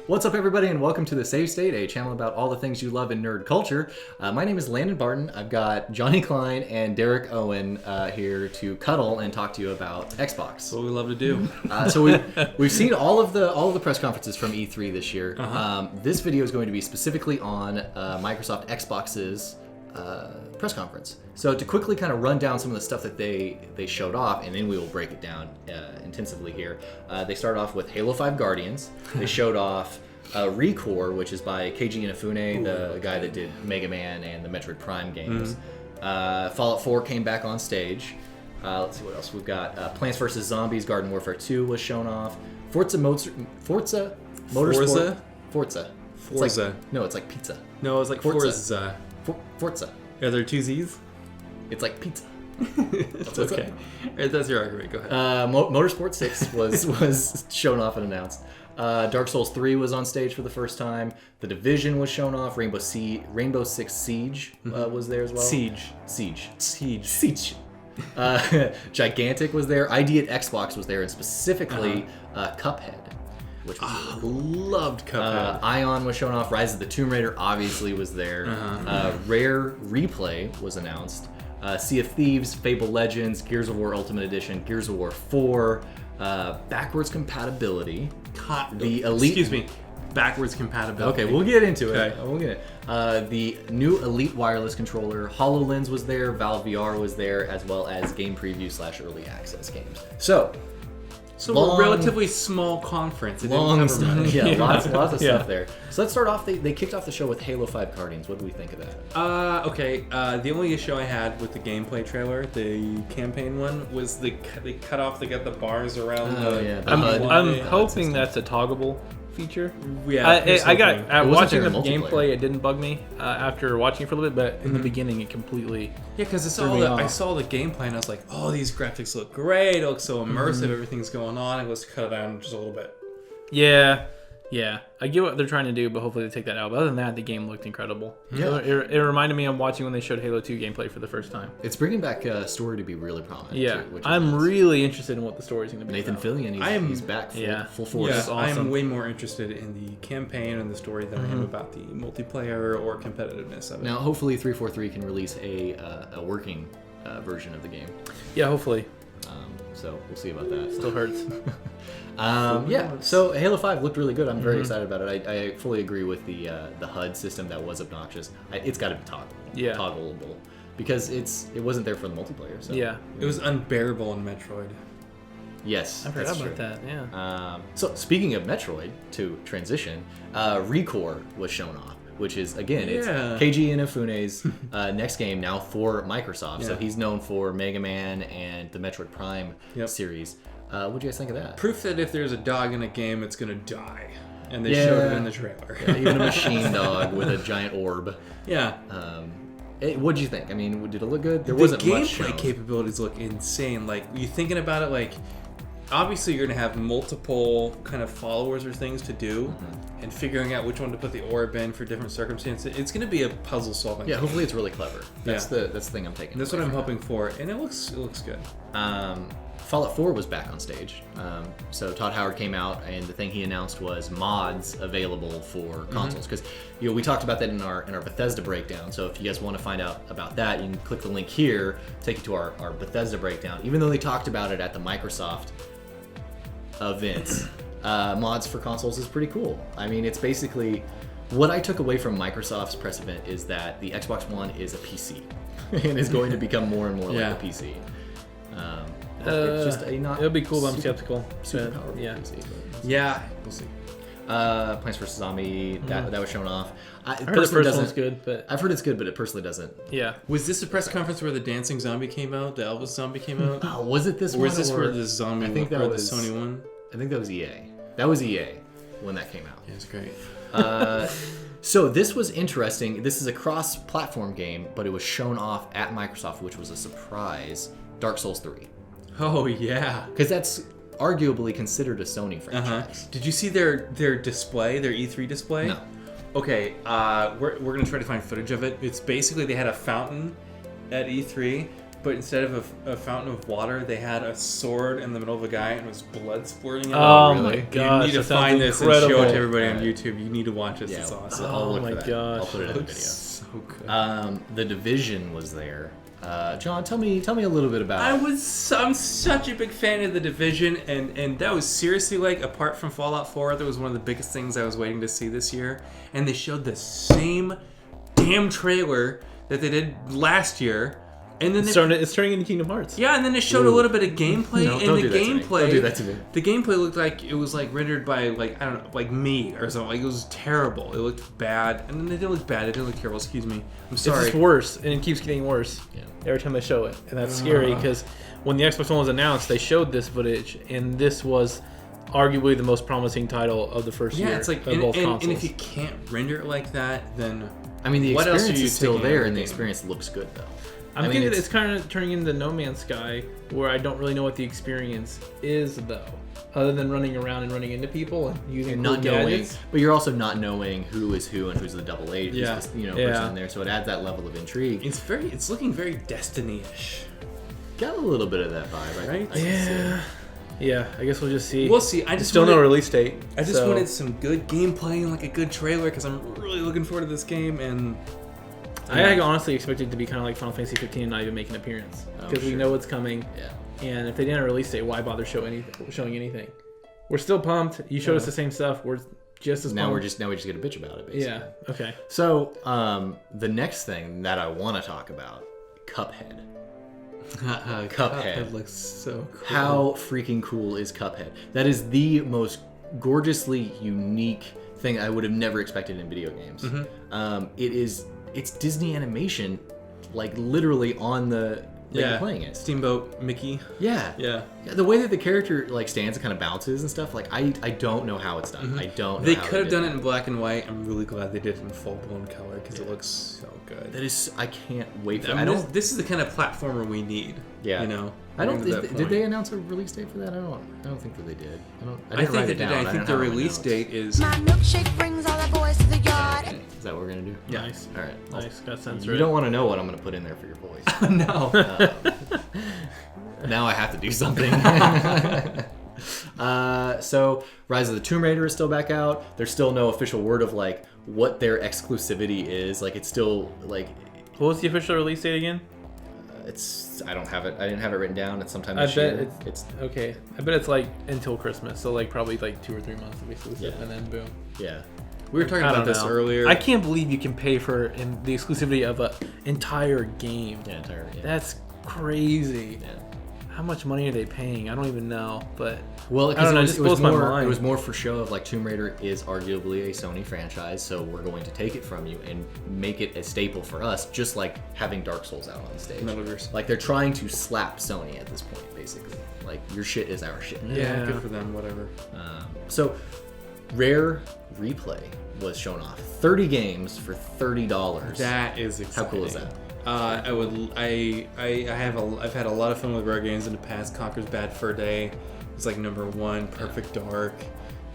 What's up, everybody, and welcome to the SaveState, a channel about all the things you love in nerd culture. My name is Landon Barton. I've got Johnny Klein and Derek Owen here to cuddle and talk to you about Xbox. That's what we love to do. So we've seen all of the press conferences from E3 this year. This video is going to be specifically on Microsoft Xbox's press conference. So to quickly kind of run down some of the stuff that they showed off, and then we will break it down intensively here. They started off with Halo 5 Guardians. They showed off Recore, which is by Keiji Inafune, the guy that did Mega Man and the Metroid Prime games. Fallout 4 came back on stage. Let's see what else we've got. Plants vs. Zombies Garden Warfare 2 was shown off. Forza Motorsport. Forza. It's like pizza. No, it's like Forza. Forza. Are there two Z's? It's like pizza. That's okay. That's your argument. Go ahead. Motorsport 6 was shown off and announced. Dark Souls 3 was on stage for the first time. The Division was shown off. Rainbow Six Siege was there as well. Siege. Gigantic was there. ID at Xbox was there, and specifically Cuphead. Which was loved Cuphead. Ion was shown off. Rise of the Tomb Raider obviously was there. Rare Replay was announced. Sea of Thieves, Fable Legends, Gears of War Ultimate Edition, Gears of War 4, backwards compatibility. The Elite. Excuse me. Backwards compatibility. Okay, we'll get into it. We'll get it. The new Elite wireless controller. HoloLens was there. Valve VR was there, as well as game preview / early access games. So a relatively small conference. Lots of stuff there. So let's start off. They kicked off the show with Halo 5 Guardians. What do we think of that? Okay. The only issue I had with the gameplay trailer, the campaign one, was they got the bars around. I'm hoping that's a toggable feature. Yeah, watching the gameplay, it didn't bug me after watching it for a little bit, but in the beginning it completely because I saw the gameplay and I was like, oh, these graphics look great, it looks so immersive, everything's going on, and let's cut it down just a little bit. Yeah, I get what they're trying to do, but hopefully they take that out. But other than that, the game looked incredible. Yeah. It reminded me of watching when they showed Halo 2 gameplay for the first time. It's bringing back story to be really prominent. Yeah, too, I'm really interested in what the story's going to be. Nathan Fillion, he's back full force. Yeah, awesome. I'm way more interested in the campaign and the story than I am about the multiplayer or competitiveness of it. Now, hopefully 343 can release a working version of the game. Yeah, hopefully. So we'll see about that. Still hurts. So Halo 5 looked really good. I'm very excited about it. I fully agree with the HUD system that was obnoxious. It's got to be toggleable because it wasn't there for the multiplayer. So. Yeah, it was unbearable in Metroid. Yes, I forgot about that. Yeah. So speaking of Metroid, to transition, Recore was shown off, which is it's Keiji Inafune's next game now for Microsoft. So he's known for Mega Man and the Metroid Prime series. What do you guys think of that? Proof that if there's a dog in a game, it's gonna die, and they showed it in the trailer. Even a machine dog with a giant orb. Yeah. What did you think? I mean, did it look good? There wasn't much. The gameplay capabilities look insane. Like, you thinking about it, like, obviously you're gonna have multiple kind of followers or things to do, and figuring out which one to put the orb in for different circumstances. It's gonna be a puzzle solving. Yeah, hopefully it's really clever. That's the thing I'm taking. That's what I'm hoping for, and it looks good. Fallout 4 was back on stage. So Todd Howard came out, and the thing he announced was mods available for consoles. Because we talked about that in our Bethesda breakdown. So if you guys want to find out about that, you can click the link here, take you to our Bethesda breakdown. Even though they talked about it at the Microsoft events, mods for consoles is pretty cool. I mean, it's basically what I took away from Microsoft's press event is that the Xbox One is a PC and is going to become more and more like a PC. It's just it'll be cool, but I'm skeptical. Super powerful PC. We'll see. Plants vs. Zombie that was shown off. I heard the first one's good, but I've heard it's good, but it personally doesn't. Yeah. Was this a press conference where the dancing zombie came out? The Elvis zombie came out? Oh, was it this one? Or was this for the zombie? I think that was the Sony one. I think that was EA. That was EA when that came out. Yeah, it's great. So this was interesting. This is a cross-platform game, but it was shown off at Microsoft, which was a surprise. Dark Souls 3. Oh yeah, because that's arguably considered a Sony franchise. Did you see their display, their E3 display? No. Okay, we're gonna try to find footage of it. It's basically they had a fountain at E3 but instead of a fountain of water, they had a sword in the middle of a guy and it was blood splurting out. Oh my gosh! You need to find this and show it to everybody on YouTube. You need to watch this. It's awesome. Oh my gosh! I'll put it in the video. So good. The Division was there. John, tell me a little bit about. I'm such a big fan of The Division, and that was seriously like, apart from Fallout 4, that was one of the biggest things I was waiting to see this year. And they showed the same damn trailer that they did last year, and then it's turning into Kingdom Hearts. Yeah, and then they showed a little bit of gameplay, Don't do that to me. The gameplay looked like it was like rendered by like, I don't know, like me or something. Like, it was terrible. It looked bad, and then it didn't look bad. It didn't look terrible. Excuse me. I'm sorry. It's just worse, and it keeps getting worse. Yeah. Every time they show it, and that's scary because when the Xbox One was announced, they showed this footage, and this was arguably the most promising title of the first year. Yeah, it's like, of both consoles. and if you can't render it like that, then I mean, the what else experience are you is still taking out there, of and the the game? experience looks good though. I'm thinking it's kind of turning into No Man's Sky, where I don't really know what the experience is though, other than running around and running into people and using And cool not knowing, gadgets. but you're also not knowing who is who and who's the double agent, Yeah. person in there. So it adds that level of intrigue. it's looking very Destiny-ish. Got a little bit of that vibe, Right? I can see it. Yeah. I guess we'll just see. We'll see. I just Still wanted, no release date. I just so- wanted some good gameplay and like a good trailer because I'm really looking forward to this game. And I honestly expected it to be kind of like Final Fantasy 15 and not even make an appearance because we sure. know it's coming. Yeah. And if they didn't have a release date, why bother showing anything? We're still pumped. You showed us the same stuff. We're just as Now pumped. we just get a bitch about it, basically. Yeah. Okay. So the next thing that I want to talk about, Cuphead. Cuphead looks so cool. How freaking cool is Cuphead? That is the most gorgeously unique thing I would have never expected in video games. It's Disney animation, like literally on the you're playing it. Steamboat Mickey. Yeah. Yeah. The way that the character like stands and kind of bounces and stuff, like I don't know how it's done. I don't know They how could have did done it in black and white. I'm really glad they did it in full blown color because it looks so good. That is, I can't wait for I it. mean, this is the kind of platformer we need. Yeah. You know. I don't. Getting to that Did point. they announce a release date for that? I don't think that they did. I I didn't think write they it did. down. I think the don't have it in my release notes. date is. My milkshake brings all the boys to the yard. Is that what we're gonna do? Yeah. Nice. All right. Nice. Got censored. You don't want to know what I'm gonna put in there for your voice. No. Now I have to do something. So Rise of the Tomb Raider is still back out. There's still no official word of like what their exclusivity is. Like it's still like What was the official release date again? it's. I don't have it. I didn't have it written down. It's sometime I this bet year. it's okay. I bet it's like until Christmas, so like probably like 2 or 3 months of exclusive, Yeah. and then boom. Yeah. We were talking I about don't this know. earlier. I can't believe you can pay for the exclusivity of an entire game. Yeah. Entirely. Yeah. That's crazy. Yeah. How much money are they paying? I don't even know, but Well, I don't know, it just blows my mind. It was more for show of like Tomb Raider is arguably a Sony franchise, so we're going to take it from you and make it a staple for us, just like having Dark Souls out on the stage. Metal Gear. Like they're trying to slap Sony at this point, basically. Like your shit is our shit. Yeah. Good for them. Whatever. So, Rare Replay was shown off. 30 games for $30. That is exciting. How cool is that? I've had a lot of fun with rare games in the past. Conker's Bad Fur Day was like #1. Perfect Dark,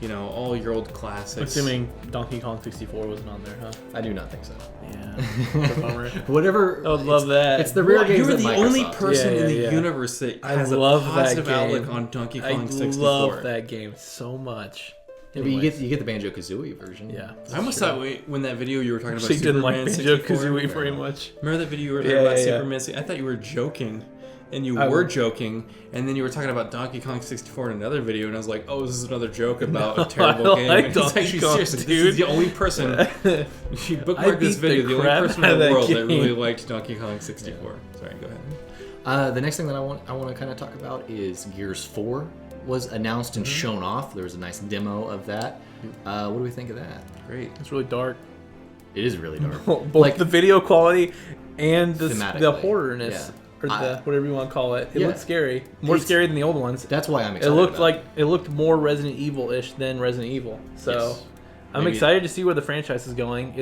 you know, all your old classics. assuming Donkey Kong 64 wasn't on there, huh? I do not think so. Yeah. What a bummer. Whatever. I would love that. It's the rare What? games You're that the Microsoft. only person Yeah, in the yeah. universe that I has love a that positive game. outlook on Donkey Kong I 64. love that game so much. Yeah, but you get the Banjo Kazooie version. Yeah. I almost thought when that video you were talking about Actually didn't like Superman Banjo 64. Kazooie very much. Remember that video you were talking Yeah, about yeah, yeah. Superman 64? I thought you were joking. And you I were would- joking, and then you were talking about Donkey Kong 64 in another video, and I was like, "Oh, this is another joke about No, a terrible I game." like And Donkey it's actually Kong, seriously, this dude. is the only person. She I bookmarked this beat video. the The only crap person out in of the that world that really game. liked Donkey Kong 64. Sorry, go ahead. The next thing that I want to kind of talk about is Gears 4 was announced and shown off. There was a nice demo of that. What do we think of that? Great. It's really dark. It is really dark. Both Like- the video quality and the Thematically, horrorness. yeah. Or the whatever you want to call it. It Yeah. looked scary. More It's- scary than the old ones. That's why I'm It excited. looked about like it looked more Resident Evil-ish than Resident Evil. So Yes. I'm Maybe- excited to see where the franchise is going.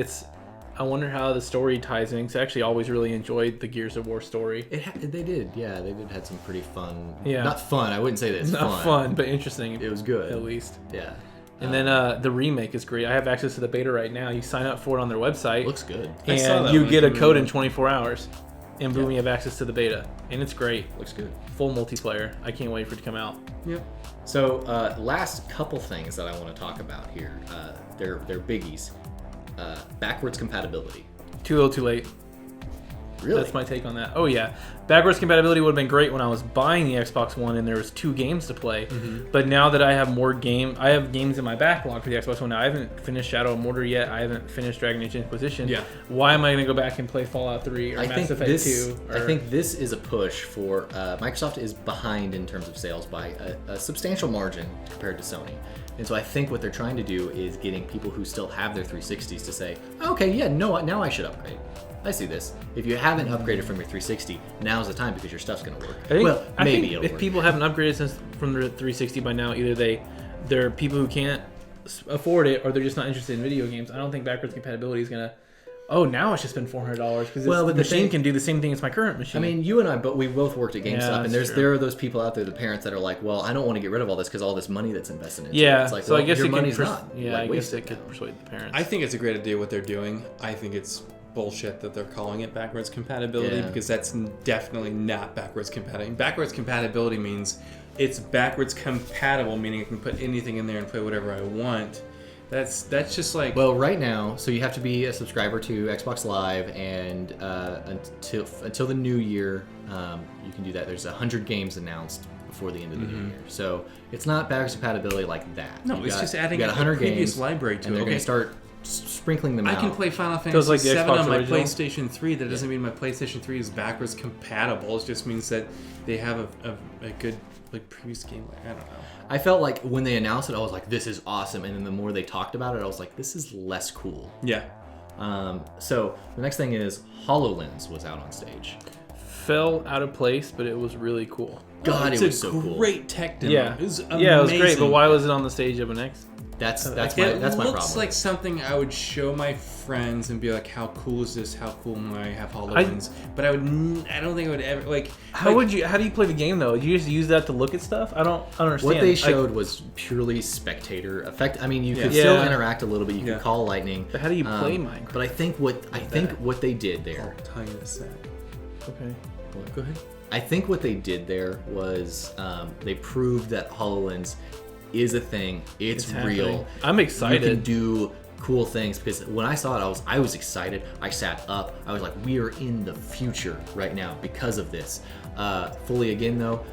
I wonder how the story ties in. 'Cause I actually always really enjoyed the Gears of War story. They did. Yeah, they did had some pretty fun. Yeah. Not fun. I wouldn't say that it's Not fun, but interesting. It was good. At least. Yeah. And then the remake is great. I have access to the beta right now. You sign up for it on their website. Looks good. I saw And that you when it get a came code out. in 24 hours. and Boom, you have access to the beta, and it's great. Looks good. Full multiplayer. I can't wait for it to come out. Yep. So last couple things that I want to talk about here. They're biggies. Backwards compatibility. Too little, too late. Really? That's my take on that. Oh yeah, backwards compatibility would have been great when I was buying the Xbox One and there was 2 games to play. But now that I have I have games in my backlog for the Xbox One. Now I haven't finished Shadow of Mordor yet. I haven't finished Dragon Age Inquisition. Yeah. Why am I going to go back and play Fallout 3 or Mass Effect 2? I think this is a push for Microsoft is behind in terms of sales by a substantial margin compared to Sony. And so I think what they're trying to do is getting people who still have their 360s to say, okay, yeah, no, now I should upgrade. I see this. If you haven't upgraded from your 360, now's the time because your stuff's going to work. I think it'll if work. people haven't upgraded from the 360 by now, either they're people who can't afford it or they're just not interested in video games. I don't think backwards compatibility is going to, now it's just been $400 because the machine can do the same thing as my current machine. I mean, you and I, but we both worked at GameStop, Yeah, and that's there are those people out there, the parents that are like, well, I don't want to get rid of all this because all this money that's invested into it. yeah, It's like, so well, I guess your it money's can not. yeah, I guess wasted it could now. persuade the parents. I think it's a great idea what they're doing. I think it's bullshit that they're calling it backwards compatibility because that's definitely not backwards compatibility. Backwards compatibility means it's backwards compatible, meaning I can put anything in there and play whatever I want. That's just like... Well, right now, so you have to be a subscriber to Xbox Live, and until the new year, you can do that. There's 100 games announced before the end of the new year. So it's not backwards compatibility like that. No, it's just adding you got 100 previous games, library to and it. they're going to start sprinkling them I out. can play Final Feels Fantasy like the 7 Xbox on my original. PlayStation 3. That doesn't mean my PlayStation 3 is backwards compatible. It just means that they have a good previous game. I don't know. I felt like when they announced it, I was like, this is awesome. And then the more they talked about it, I was like, this is less cool. Yeah. So the next thing is HoloLens was out on stage. Fell out of place, but it was really cool. God, it's it was so a cool. great tech demo. Yeah, It was amazing. yeah, it was great. But why was it on the stage of an X? That's my It problem. looks like something I would show my friends and be like, "How cool is this? How cool am I have HoloLens?" But I don't think I would ever like. How do you play the game though? Do you just use that to look at stuff? I don't understand. What they showed was purely spectator effect. I mean, you could Yeah. still interact a little bit. You Yeah. could call lightning. But how do you play Minecraft? But I think what they did there. I'll tell you this. Okay. Go ahead. I think what they did there was they proved that HoloLens is a thing. It's real. happening. I'm excited. You can do cool things because when I saw it, I was excited. I sat up. I was like, we are in the future right now because of this. Fully again though,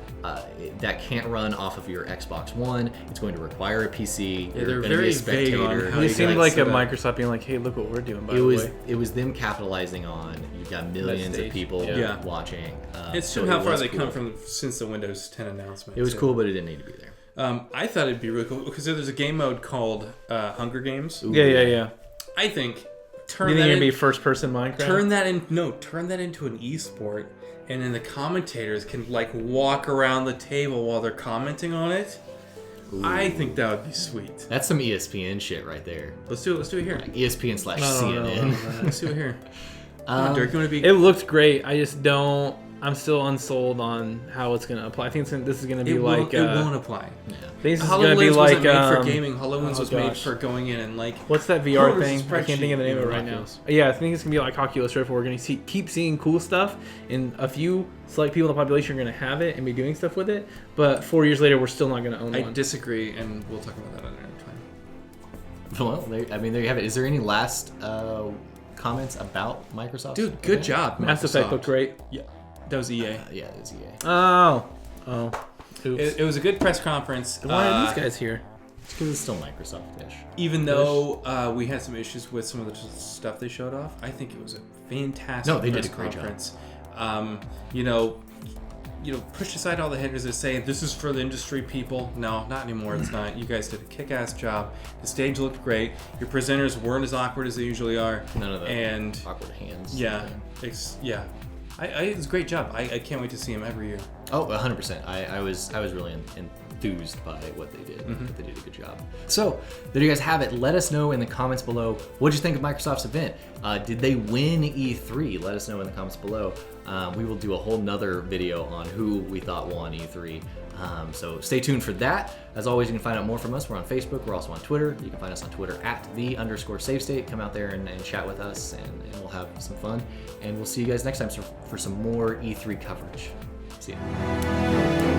that can't run off of your Xbox One. It's going to require a PC. Yeah, You're they're going to be very a vague on spectator. how It you seemed guys like a set up. Microsoft being like, "Hey, look what we're doing." By It the was way, it was them capitalizing on. You've got millions of stage. people Yeah. watching. It's so shown how it far was they cool. come from since the Windows 10 announcement. It was too. cool, but it didn't need to be there. I thought it'd be really cool because there's a game mode called Hunger Games. yeah. I think You turn think that you're in, gonna be first-person Minecraft? turn that into an esport, and then the commentators can walk around the table while they're commenting on it. I think that would be sweet. That's some ESPN shit right there. Let's do it here. ESPN/CNN. Let's do it here. Dirk, you want to be? It looked great. I just don't. I'm still unsold on how it's gonna apply. I think this is gonna be It like. won't apply. I think this is HoloLens gonna be like. wasn't made for gaming. HoloLens oh was made gosh. for going in and What's that VR Oh, there's a thing? I can't think of the name of it right now. Oculus. Yeah, I think it's gonna be like Oculus Rift, where we're gonna keep seeing cool stuff, and a few select people in the population are gonna have it and be doing stuff with it. But 4 years later, we're still not gonna own I one. disagree, and we'll talk about that another time. Well, there you have it. Is there any last comments about Microsoft? Dude, good job, Mass Effect Microsoft. looked great. Yeah, that was EA. Yeah, it is EA. Oh. Oops. It was a good press conference. Why are these guys here? It's because it's still Microsoft-ish. Even though we had some issues with some of the stuff they showed off, I think it was a fantastic. No, they did press a great job. conference. Push aside all the haters that say this is for the industry people. No, not anymore. It's not. You guys did a kick-ass job. The stage looked great. Your presenters weren't as awkward as they usually are. None of the And awkward hands. yeah, it's a great job. I can't wait to see him every year. Oh, 100%. I was really enthused by what they did. Mm-hmm. They did a good job. So there you guys have it. Let us know in the comments below. What did you think of Microsoft's event? Did they win E3? Let us know in the comments below. We will do a whole nother video on who we thought won E3. So stay tuned for that. As always, you can find out more from us. We're on Facebook. We're also on Twitter. You can find us on Twitter at @the_SaveState. Come out there and chat with us, and we'll have some fun. And we'll see you guys next time for some more E3 coverage. See ya.